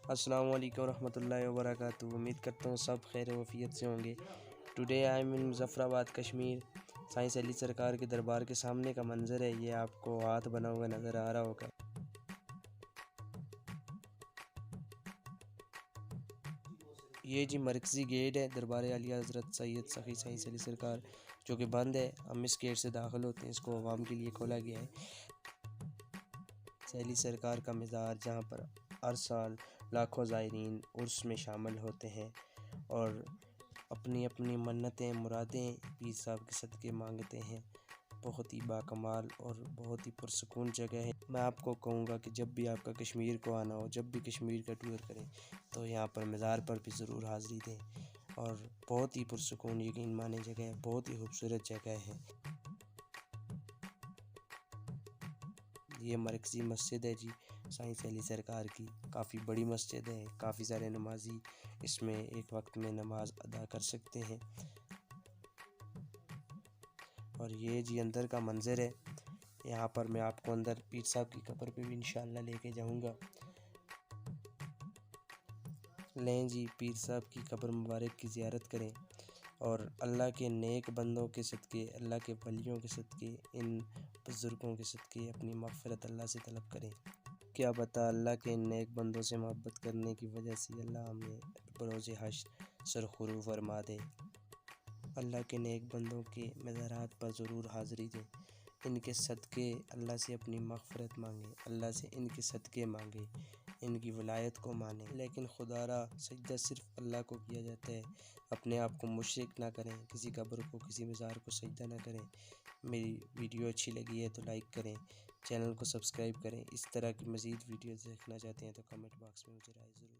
السلام علیکم ورحمۃ اللہ وبرکاتہ۔ امید کرتا ہوں سب خیر و عافیت سے ہوں گے۔ ٹوڈے آئی ایم ان مظفر آباد کشمیر۔ سائنس علی سرکار کے دربار کے سامنے کا منظر ہے، یہ آپ کو ہاتھ بنا ہوا نظر آ رہا ہوگا۔ یہ جی مرکزی گیٹ ہے دربار اعلیٰ حضرت سید سخی سائنس علی سرکار، جو کہ بند ہے۔ ہم اس گیٹ سے داخل ہوتے ہیں، اس کو عوام کے لیے کھولا گیا ہے۔ علی سرکار کا مزار، جہاں پر ہر سال لاکھوں زائرین عرس میں شامل ہوتے ہیں اور اپنی اپنی منتیں مرادیں پیر صاحب کے صدقے مانگتے ہیں۔ بہت ہی باکمال اور بہت ہی پرسکون جگہ ہے۔ میں آپ کو کہوں گا کہ جب بھی آپ کا کشمیر کو آنا ہو، جب بھی کشمیر کا ٹور کریں تو یہاں پر مزار پر بھی ضرور حاضری دیں، اور بہت ہی پرسکون یقین مانے جگہ ہے، بہت ہی خوبصورت جگہ ہے۔ یہ مرکزی مسجد ہے جی سائنس علی سرکار کی، کافی بڑی مسجد ہے، کافی سارے نمازی اس میں ایک وقت میں نماز ادا کر سکتے ہیں۔ اور یہ جی اندر کا منظر ہے، یہاں پر میں آپ کو اندر پیر صاحب کی قبر پہ بھی انشاءاللہ لے کے جاؤں گا۔ لیں جی پیر صاحب کی قبر مبارک کی زیارت کریں، اور اللہ کے نیک بندوں کے صدقے، اللہ کے ولیوں کے صدقے، ان بزرگوں کے صدقے اپنی مغفرت اللہ سے طلب کریں۔ کیا پتہ اللہ کے نیک بندوں سے محبت کرنے کی وجہ سے اللہ ہمیں بروز حشر سرخرو فرما دے۔ اللہ کے نیک بندوں کے مزارات پر ضرور حاضری دیں، ان کے صدقے اللہ سے اپنی مغفرت مانگیں، اللہ سے ان کے صدقے مانگیں، ان کی ولایت کو مانیں۔ لیکن خدا را سجدہ صرف اللہ کو کیا جاتا ہے، اپنے آپ کو مشرک نہ کریں، کسی قبر کو کسی مزار کو سجدہ نہ کریں۔ میری ویڈیو اچھی لگی ہے تو لائک کریں، چینل کو سبسکرائب کریں۔ اس طرح کی مزید ویڈیوز دیکھنا چاہتے ہیں تو کمنٹ باکس میں مجھے رائے ضرور